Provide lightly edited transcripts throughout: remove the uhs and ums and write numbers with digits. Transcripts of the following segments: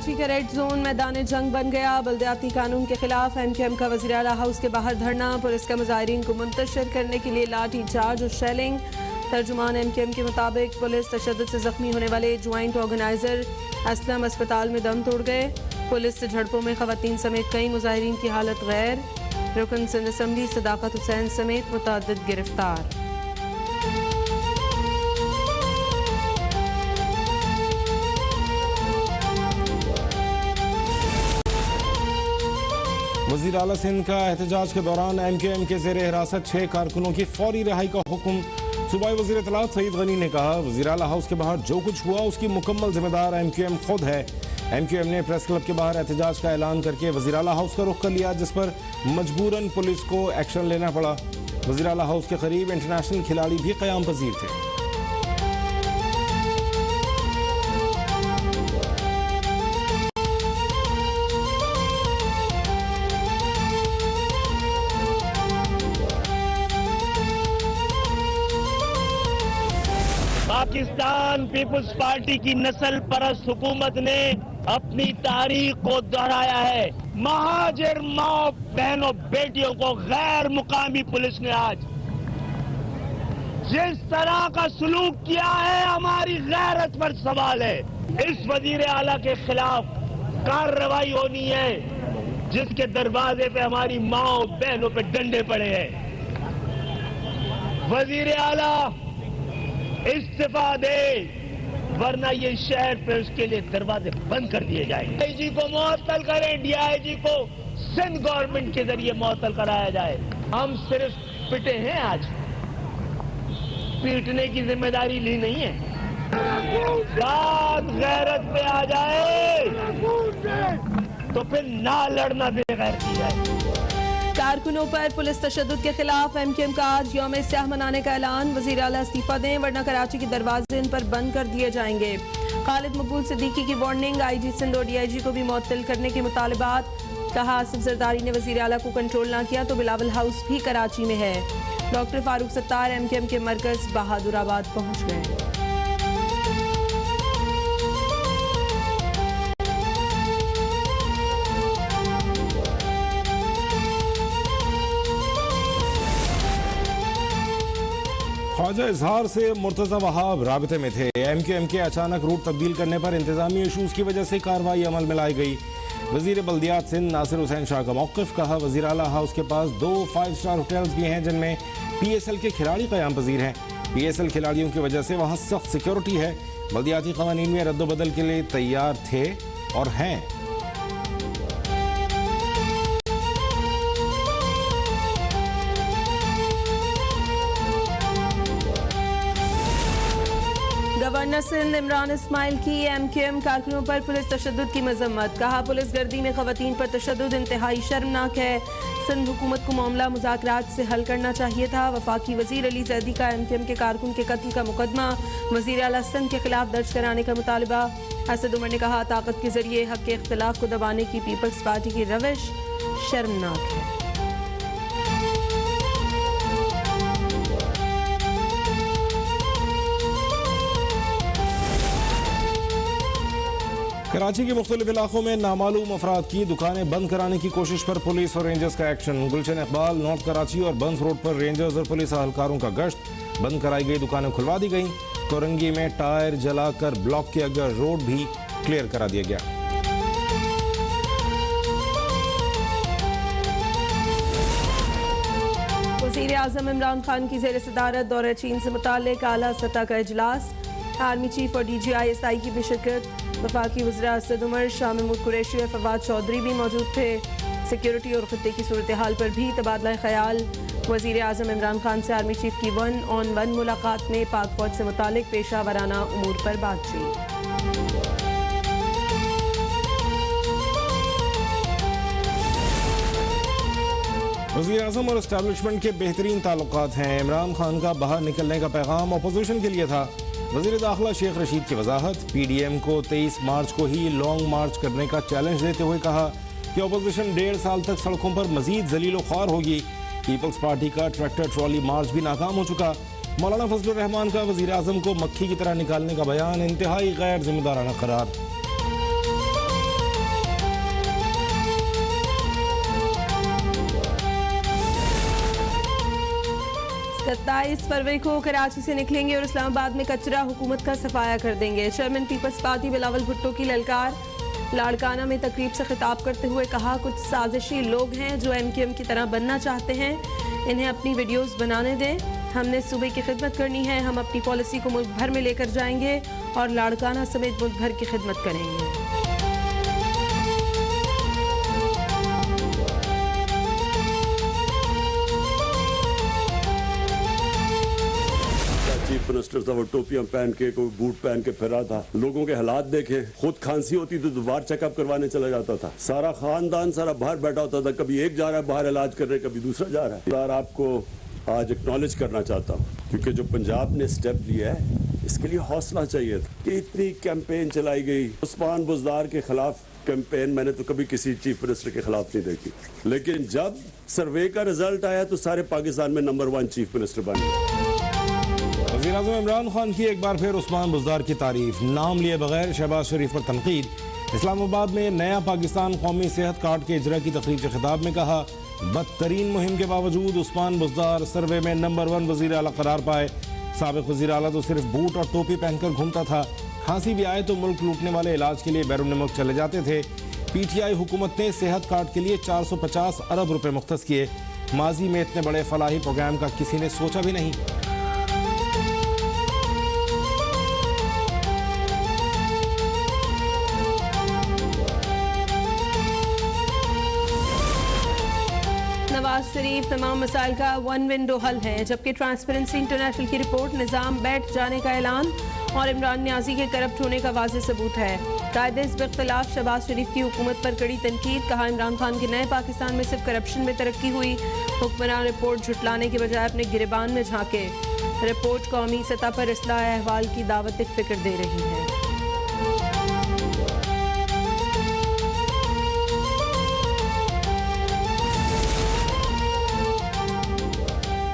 कराची का red zone मैदान जंग बन गया। बल्दियाती कानून के खिलाफ MQM का वज़ीर आला हाउस के बाहर धरना, पुलिस का मुजाहिरीन को मुंतशिर करने के लिए लाठी चार्ज और शेलिंग। तर्जुमान MQM के मुताबिक पुलिस तशद्दुद से जख्मी होने वाले ज्वाइंट ऑर्गेनाइजर असलम अस्पताल में दम तोड़ गए। पुलिस से झड़पों में खवातीन समेत कई मुजाहिरीन की हालत गैर। रुकन सिंध असम्बली सदाकत हुसैन समेत मुतअद्दिद गिरफ्तार। वज़ीर आला सिंध का एहतजाज के दौरान MQM के ज़ेर हिरासत 6 कारकुनों की फौरी रिहाई का हुक्म। सूबाई वज़ीर इत्तलात सईद गनी ने कहा, वज़ीर आला हाउस के बाहर जो कुछ हुआ उसकी मुकम्मल जिम्मेदार MQM खुद है। MQM ने प्रेस क्लब के बाहर एहतजाज का ऐलान करके वज़ीर आला हाउस का रुख कर लिया, जिस पर मजबूरन पुलिस को एक्शन लेना पड़ा। वज़ीर आला हाउस के करीब इंटरनेशनल खिलाड़ी भी क़याम पजीर थे। पाकिस्तान पीपुल्स पार्टी की नस्ल परस्त हुकूमत ने अपनी तारीख को दोहराया है। महाजिर माँ बहनों बेटियों को गैर मुकामी पुलिस ने आज जिस तरह का सलूक किया है, हमारी गैरत पर सवाल है। इस वजीर आला के खिलाफ कार्रवाई होनी है, जिसके दरवाजे पे हमारी माँ बहनों पे डंडे पड़े हैं। वजीर आला इस्तीफा दे, वरना ये शहर पे उसके लिए दरवाजे बंद कर दिए जाएंगे। DIG को मुअत्तल करें, DIG को सिंध गवर्नमेंट के जरिए मुअत्तल कराया जाए। हम सिर्फ पिटे हैं, आज पीटने की जिम्मेदारी ली नहीं है। बात गैरत पे आ जाए तो फिर ना लड़ना बेगैरती है। कारकुनों पर पुलिस तशद्दुद के खिलाफ MQM का आज यौम स्याह मनाने का ऐलान। वज़ीर आला इस्तीफा दें, वरना कराची के दरवाजे इन पर बंद कर दिए जाएंगे। खालिद मकबूल सिद्दीकी की वार्निंग, IG सिंध और DIG को भी मुअत्तल करने के मुतालबात। कहा, आसिफ जरदारी ने वज़ीर आला को कंट्रोल ना किया तो बिलावल हाउस भी कराची में है। डॉक्टर फारूक सत्तार MQM के मरकज बहादुराबाद पहुंच गए। ख्वाजा इजहार से मुर्तज़ा वहाब राबिते में थे। MQM के अचानक रूट तब्दील करने पर इंतजामी इशूज़ की वजह से कार्रवाई अमल में लाई गई। वज़ीर बल्दियात सिंध नासिर हुसैन शाह का मौक़िफ़। कहा, वज़ीर आला हाउस के पास 2 5 स्टार होटल्स भी हैं, जिनमें PSL के खिलाड़ी क़याम पजीर हैं। PSL खिलाड़ियों की वजह से वहाँ सख्त सिक्योरिटी है। बल्दियाती क़वानीन में रद्दबदल के लिए तैयार थे और हैं। गवर्नर सिंध इमरान इस्माइल की MQM कारकुनों पर पुलिस तशद्दुद की मजम्मत। कहा, पुलिस गर्दी में खवातीन पर तशद्दुद इंतहाई शर्मनाक है। सिंध हुकूमत को मामला मुज़ाकरात से हल करना चाहिए था। वफाकी वज़ीर अली ज़ैदी का MQM के कारकुन के कत्ल का मुकदमा वज़ीर आला सिंध के खिलाफ दर्ज कराने का मुतालबा। असद उमर ने कहा, ताकत के जरिए हक के इख्तिलाफ को दबाने की पीपल्स पार्टी की रविश शर्मनाक है। कराची के मुख्तलिफ इलाकों में नामालूम अफराद की दुकानें बंद कराने की कोशिश पर पुलिस और रेंजर्स का एक्शन। गुलशन इकबाल, नॉर्थ कराची और बंस रोड पर रेंजर्स और पुलिस एहलकारों का गश्त। बंद कराई गई दुकानें खुलवा दी गईं। कोरंगी में टायर जलाकर ब्लॉक किया गया रोड भी क्लियर करा दिया गया। वज़ीर आज़म इमरान खान की ज़ेर सदारत दौरे चीन से मुताल्लिक़ आला सतह का इजलास। आर्मी चीफ और DGI-SI की भी शिरकत। वफाकी वज़ीर असद उमर, शाह महमूद कुरैशी और फवाद चौधरी भी मौजूद थे। सिक्योरिटी और खत्ते की सूरत हाल पर भी तबादला ख्याल। वज़ीर आज़म इमरान खान से आर्मी चीफ की 1-on-1 मुलाकात में पाक फौज से मुताल्लिक़ पेशा वराना उमूर पर बातचीत। वज़ीर आज़म और एस्टैब्लिशमेंट के बेहतरीन ताल्लुकात हैं। इमरान खान का बाहर निकलने का पैगाम अपोजिशन के लिए था। वज़ीर दाखिला शेख रशीद की वजाहत। PDM को 23 मार्च को ही लॉन्ग मार्च करने का चैलेंज देते हुए कहा कि अपोजिशन 1.5 साल तक सड़कों पर मजीद जलीलो ख्वार होगी। पीपल्स पार्टी का ट्रैक्टर ट्रॉली मार्च भी नाकाम हो चुका। मौलाना फजलुर रहमान का वज़ीर आज़म को मक्खी की तरह निकालने का बयान इंतहाई गैर जिम्मेदाराना करार। 27 फरवरी को कराची से निकलेंगे और इस्लामाबाद में कचरा हुकूमत का सफाया कर देंगे। चेयरमैन पीपल्स पार्टी बिलावल भुट्टो की ललकार। लाड़काना में तकरीब से खिताब करते हुए कहा, कुछ साजिशी लोग हैं जो MQM की तरह बनना चाहते हैं, इन्हें अपनी वीडियोस बनाने दें। हमने सूबे की खिदमत करनी है, हम अपनी पॉलिसी को मुल्क भर में लेकर जाएंगे और लाड़काना समेत मुल्क भर की खिदमत करेंगे। चीफ मिनिस्टर था, वो टोपियां पहन के, कोई बूट पहन के फिरा था। लोगों के हालात देखे, खुद खांसी होती तो दोबारा चेकअप करवाने चला जाता था। सारा खानदान सारा बाहर बैठा होता था, कभी एक जा रहा है बाहर इलाज कर रहे, कभी दूसरा जा रहा है। यार आपको आज एक्नॉलेज करना चाहता हूँ, क्योंकि जो पंजाब ने स्टेप लिया है इसके लिए हौसला चाहिए था कि इतनी कैंपेन चलाई गई। उस्मान बुज़दार के खिलाफ कैंपेन मैंने तो कभी किसी चीफ मिनिस्टर के खिलाफ नहीं देखी, लेकिन जब सर्वे का रिजल्ट आया तो सारे पाकिस्तान में नंबर 1 चीफ मिनिस्टर बन गए। वज़ीर-ए-आज़म इमरान खान की एक बार फिर उस्मान बुज़दार की तारीफ, नाम लिए बगैर शहबाज शरीफ पर तनकीद। इस्लामाबाद में नया पाकिस्तान कौमी सेहत कार्ड के इजरा की तकरीब के खिताब में कहा, बदतरीन मुहिम के बावजूद उस्मान बुज़दार सर्वे में नंबर 1 वज़ीर आला करार पाए। साबिक़ वज़ीर आला तो सिर्फ बूट और टोपी पहनकर घूमता था, खांसी भी आए तो मुल्क लूटने वाले इलाज के लिए बैरून मुल्क चले जाते थे। PTI हुकूमत ने सेहत कार्ड के लिए 450 अरब रुपए मुख्तस किए। माजी में इतने बड़े फलाही प्रोग्राम का किसी ने सोचा भी नहीं। नवाज शरीफ तमाम मसाइल का 1 विंडो हल है, जबकि ट्रांसपेरेंसी इंटरनेशनल की रिपोर्ट निज़ाम बैठ जाने का ऐलान और इमरान नियाज़ी के करप्ट होने का वाज़ेह सबूत है। कायदे इख्तिलाफ शहबाज शरीफ की हुकूमत पर कड़ी तनकीद। कहा, इमरान खान के नए पाकिस्तान में सिर्फ करप्शन में तरक्की हुई। हुक्मरान रिपोर्ट झुटलाने के बजाय अपने गिरबान में झांके। रिपोर्ट कौमी सतह पर इस्लाह अहवाल की दावत फिक्र दे रही है।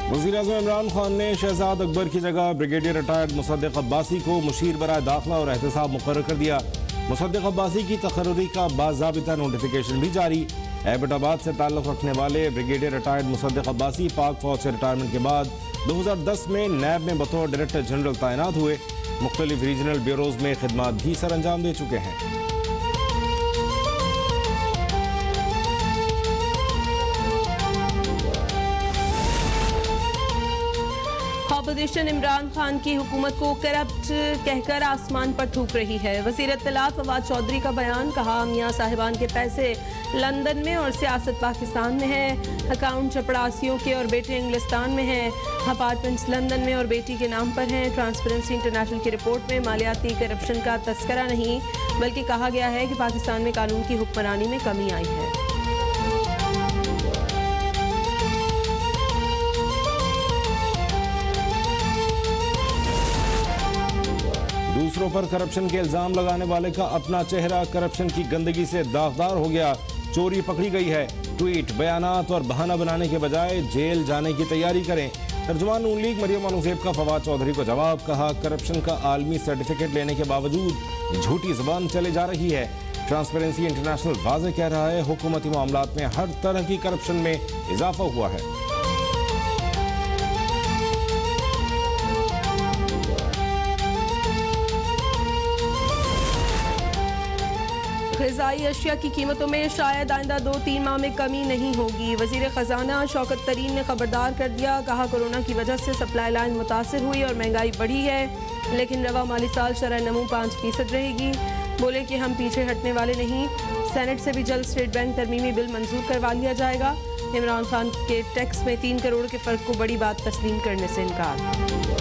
वज़ीर-ए-आज़म इमरान खान ने शहजाद अकबर की जगह ब्रिगेडियर रिटायर्ड मुसद्दिक अब्बासी को मुशीर बराए दाखिला और एहतसाब मुकर्रर कर दिया। मुसद्दिक अब्बासी की तकर्रुरी का बाज़ाबिता नोटिफिकेशन भी जारी। एबटाबाद से ताल्लुक़ रखने वाले ब्रिगेडियर रिटायर्ड मुसद्दिक अब्बासी पाक फौज से रिटायरमेंट के बाद 2010 में नैब में बतौर डायरेक्टर जनरल तैनात हुए। मुख्तलिफ रीजनल ब्यूरोज में खिदमात भी सर अंजाम दे चुके हैं। अपोजिशन इमरान खान की हुकूमत को करप्ट कहकर आसमान पर थूक रही है। वज़ीर इत्तलात फवाद चौधरी का बयान। कहा, मियाँ साहिबान के पैसे लंदन में और सियासत पाकिस्तान में है। अकाउंट चपड़ासियों के और बेटे इंग्लिस्तान में हैं। अपार्टमेंट्स लंदन में और बेटी के नाम पर हैं। ट्रांसपेरेंसी इंटरनेशनल की रिपोर्ट में मालियाती करप्शन का तस्करा नहीं, बल्कि कहा गया है कि पाकिस्तान में कानून की हुक्मरानी में कमी आई है। दूसरों पर करप्शन के इल्जाम लगाने वाले का अपना चेहरा करप्शन की गंदगी से दागदार हो गया। चोरी पकड़ी गई है। ट्वीट, बयानात और बहाना बनाने के बजाय जेल जाने की तैयारी करें। तर्जुमान नून लीग मरियम औरंगजेब का फवाद चौधरी को जवाब। कहा, करप्शन का आलमी सर्टिफिकेट लेने के बावजूद झूठी जुबान चले जा रही है। ट्रांसपेरेंसी इंटरनेशनल वाज़ेह कह रहा है, हुकूमती मामलात में हर तरह की करप्शन में इजाफा हुआ है। ग़िज़ाई अशिया की कीमतों में शायद आइंदा 2-3 माह में कमी नहीं होगी। वज़ीर ख़जाना शौकत तरीन ने खबरदार कर दिया। कहा, कोरोना की वजह से सप्लाई लाइन मुतासिर हुई और महंगाई बढ़ी है, लेकिन रवा माली साल शरह नमू 5% रहेगी। बोले कि हम पीछे हटने वाले नहीं। सेनेट से भी जल्द स्टेट बैंक तरमीमी बिल मंजूर करवा लिया जाएगा। इमरान खान के टैक्स में 3 करोड़ के फ़र्क को बड़ी बात तस्लीम करने से इनकार।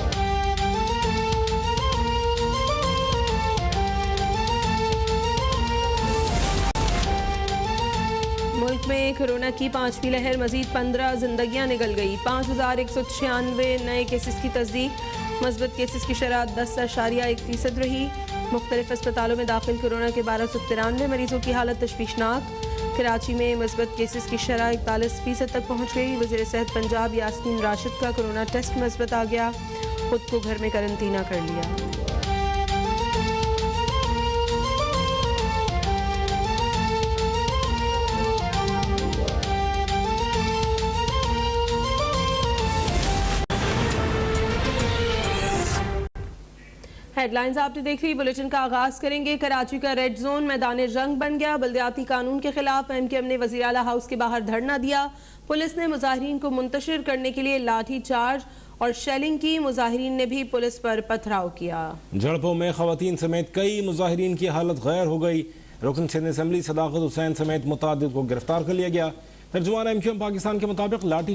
मुल्क में कोरोना की 5वीं लहर, मजीद 15 जिंदगियां निकल गई। 5196 नए केसेस की तस्दीक। मस्बत केसेस की शरह 10.1% रही। मुख्तलिफ अस्पतालों में दाखिल कोरोना के 1293 मरीजों की हालत तशवीशनाक। कराची में मस्बत केसेस की शरह 41% तक पहुँच गई। वज़ीर सेहत पंजाब यास्मीन राशिद का कोरोना टेस्ट मस्बत आ गया। खुद को घर में करंतना कर लिया। हेडलाइंस आपने देख ली। बुलेटिन का आगाज करेंगे। कराची का रेड जोन मैदान जंग बन गया। बल्दियाती कानून के खिलाफ एमकेएम ने वज़ीर आला हाउस के बाहर धरना दिया। पुलिस ने मुजाहिरीन को मुंतशिर करने के लिए लाठी चार्ज और शेलिंग की। मुजाहिरीन ने भी पुलिस पर पथराव किया। झड़पों में खवातीन समेत कई मुजाहिरीन की हालत गैर हो गई। रुकन सिंध असम्बली सदाकत हुसैन समेत मुतादिद को गिरफ्तार कर लिया गया। तर्जुमान एमकेएम पाकिस्तान के मुताबिक लाठी